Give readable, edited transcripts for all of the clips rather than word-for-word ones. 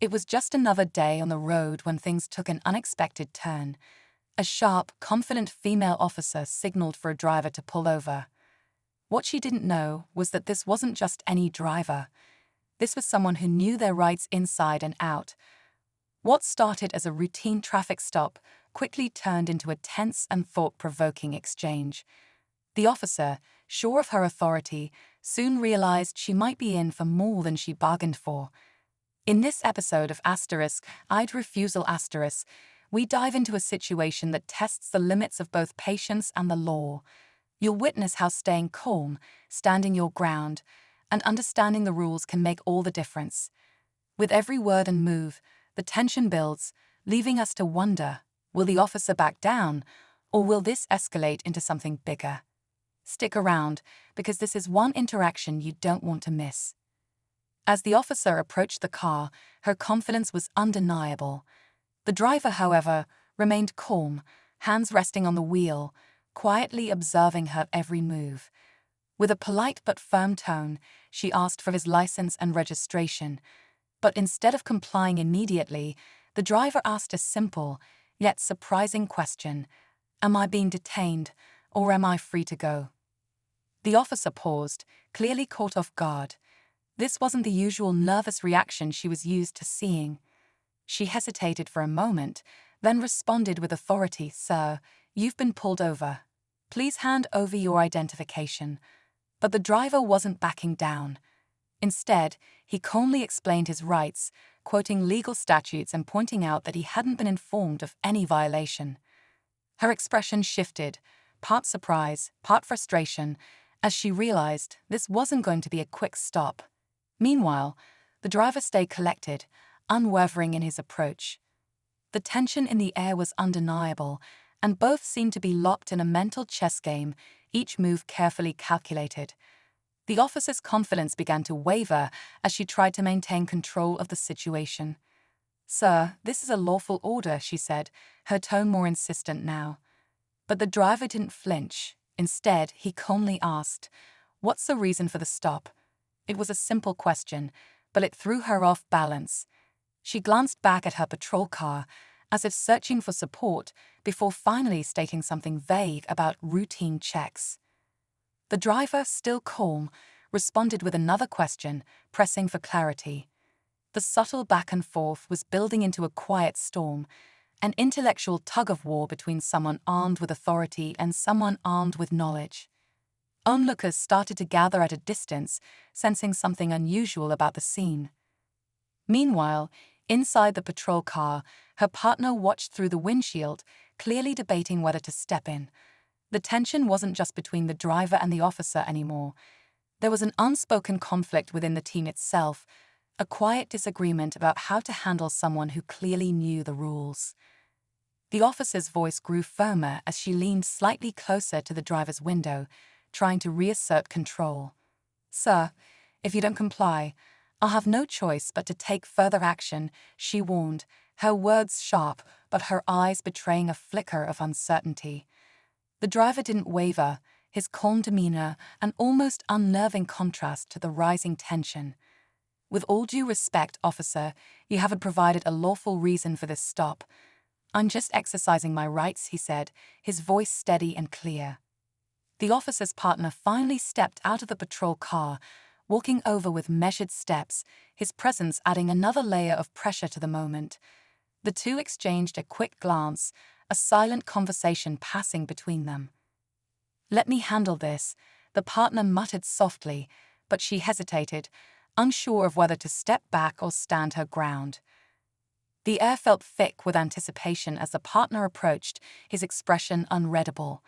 It was just another day on the road when things took an unexpected turn. A sharp, confident female officer signaled for a driver to pull over. What she didn't know was that this wasn't just any driver. This was someone who knew their rights inside and out. What started as a routine traffic stop quickly turned into a tense and thought-provoking exchange. The officer, sure of her authority, soon realized she might be in for more than she bargained for. In this episode of Refusal, we dive into a situation that tests the limits of both patience and the law. You'll witness how staying calm, standing your ground, and understanding the rules can make all the difference. With every word and move, the tension builds, leaving us to wonder, will the officer back down, or will this escalate into something bigger? Stick around, because this is one interaction you don't want to miss. As the officer approached the car, her confidence was undeniable. The driver, however, remained calm, hands resting on the wheel, quietly observing her every move. With a polite but firm tone, she asked for his license and registration. But instead of complying immediately, the driver asked a simple, yet surprising question: "Am I being detained, or am I free to go?" The officer paused, clearly caught off guard. This wasn't the usual nervous reaction she was used to seeing. She hesitated for a moment, then responded with authority, "Sir, you've been pulled over. Please hand over your identification." But the driver wasn't backing down. Instead, he calmly explained his rights, quoting legal statutes and pointing out that he hadn't been informed of any violation. Her expression shifted, part surprise, part frustration, as she realized this wasn't going to be a quick stop. Meanwhile, the driver stayed collected, unwavering in his approach. The tension in the air was undeniable, and both seemed to be locked in a mental chess game, each move carefully calculated. The officer's confidence began to waver as she tried to maintain control of the situation. "Sir, this is a lawful order," she said, her tone more insistent now. But the driver didn't flinch. Instead, he calmly asked, "What's the reason for the stop?" It was a simple question, but it threw her off balance. She glanced back at her patrol car, as if searching for support, before finally stating something vague about routine checks. The driver, still calm, responded with another question, pressing for clarity. The subtle back and forth was building into a quiet storm, an intellectual tug-of-war between someone armed with authority and someone armed with knowledge. Onlookers started to gather at a distance, sensing something unusual about the scene. Meanwhile, inside the patrol car, her partner watched through the windshield, clearly debating whether to step in. The tension wasn't just between the driver and the officer anymore. There was an unspoken conflict within the team itself, a quiet disagreement about how to handle someone who clearly knew the rules. The officer's voice grew firmer as she leaned slightly closer to the driver's window, trying to reassert control. "Sir, if you don't comply, I'll have no choice but to take further action," she warned, her words sharp, but her eyes betraying a flicker of uncertainty. The driver didn't waver, his calm demeanor an almost unnerving contrast to the rising tension. "With all due respect, officer, you haven't provided a lawful reason for this stop. I'm just exercising my rights," he said, his voice steady and clear. The officer's partner finally stepped out of the patrol car, walking over with measured steps, his presence adding another layer of pressure to the moment. The two exchanged a quick glance, a silent conversation passing between them. "Let me handle this," the partner muttered softly, but she hesitated, unsure of whether to step back or stand her ground. The air felt thick with anticipation as the partner approached, his expression unreadable.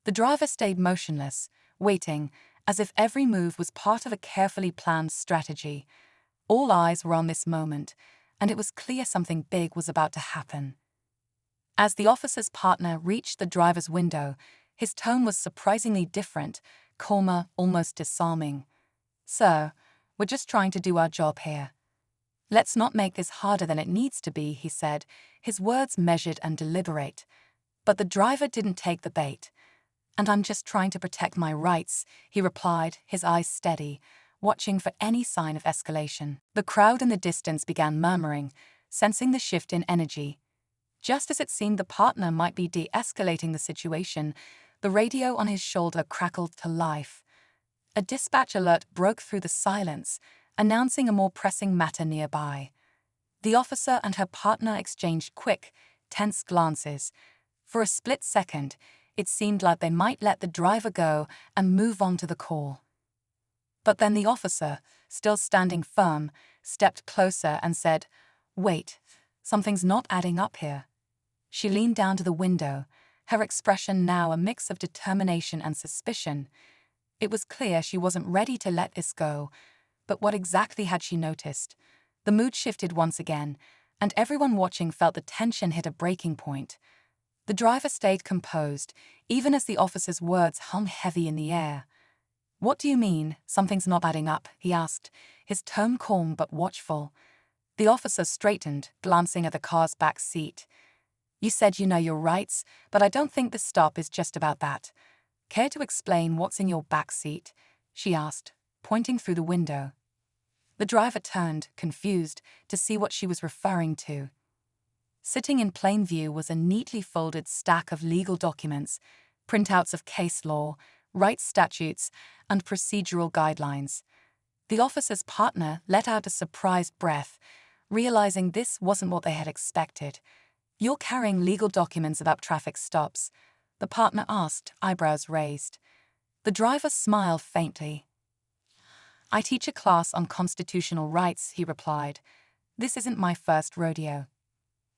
The driver stayed motionless, waiting, as if every move was part of a carefully planned strategy. All eyes were on this moment, and it was clear something big was about to happen. As the officer's partner reached the driver's window, his tone was surprisingly different, calmer, almost disarming. "Sir, we're just trying to do our job here. Let's not make this harder than it needs to be," he said, his words measured and deliberate. But the driver didn't take the bait. "And I'm just trying to protect my rights," he replied, his eyes steady, watching for any sign of escalation. The crowd in the distance began murmuring, sensing the shift in energy. Just as it seemed the partner might be de-escalating the situation, the radio on his shoulder crackled to life. A dispatch alert broke through the silence, announcing a more pressing matter nearby. The officer and her partner exchanged quick, tense glances. For a split second, it seemed like they might let the driver go and move on to the call. But then the officer, still standing firm, stepped closer and said, "Wait, something's not adding up here." She leaned down to the window, her expression now a mix of determination and suspicion. It was clear she wasn't ready to let this go, but what exactly had she noticed? The mood shifted once again, and everyone watching felt the tension hit a breaking point. The driver stayed composed, even as the officer's words hung heavy in the air. "What do you mean, something's not adding up?" he asked, his tone calm but watchful. The officer straightened, glancing at the car's back seat. "You said you know your rights, but I don't think this stop is just about that. Care to explain what's in your back seat?" she asked, pointing through the window. The driver turned, confused, to see what she was referring to. Sitting in plain view was a neatly folded stack of legal documents, printouts of case law, rights statutes, and procedural guidelines. The officer's partner let out a surprised breath, realizing this wasn't what they had expected. "You're carrying legal documents about traffic stops?" the partner asked, eyebrows raised. The driver smiled faintly. "I teach a class on constitutional rights," he replied. "This isn't my first rodeo."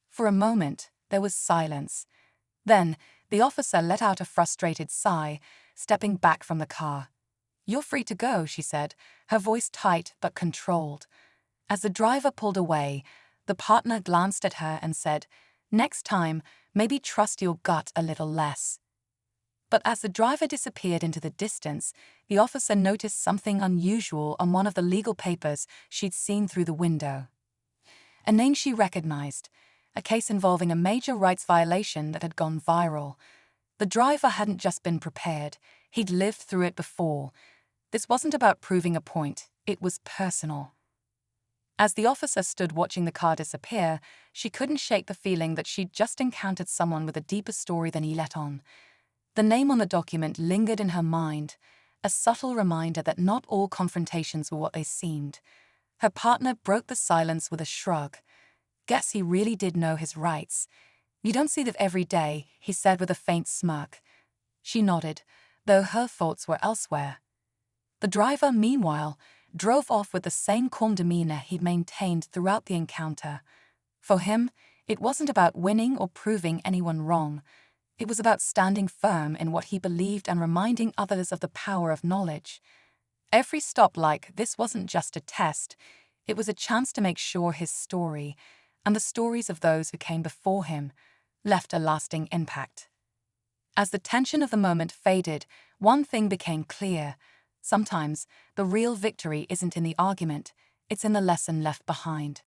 For a moment, there was silence. Then, the officer let out a frustrated sigh, stepping back from the car. "You're free to go," she said, her voice tight but controlled. As the driver pulled away, the partner glanced at her and said, "Next time, maybe trust your gut a little less." But as the driver disappeared into the distance, the officer noticed something unusual on one of the legal papers she'd seen through the window. A name she recognized, a case involving a major rights violation that had gone viral. The driver hadn't just been prepared, he'd lived through it before. This wasn't about proving a point, it was personal. As the officer stood watching the car disappear, she couldn't shake the feeling that she'd just encountered someone with a deeper story than he let on. The name on the document lingered in her mind, a subtle reminder that not all confrontations were what they seemed. Her partner broke the silence with a shrug. "Guess he really did know his rights. You don't see that every day," he said with a faint smirk. She nodded, though her thoughts were elsewhere. The driver, meanwhile, drove off with the same calm demeanor he'd maintained throughout the encounter. For him, it wasn't about winning or proving anyone wrong. It was about standing firm in what he believed and reminding others of the power of knowledge. Every stop like this wasn't just a test, it was a chance to make sure his story, and the stories of those who came before him, left a lasting impact. As the tension of the moment faded, one thing became clear. Sometimes, the real victory isn't in the argument, it's in the lesson left behind.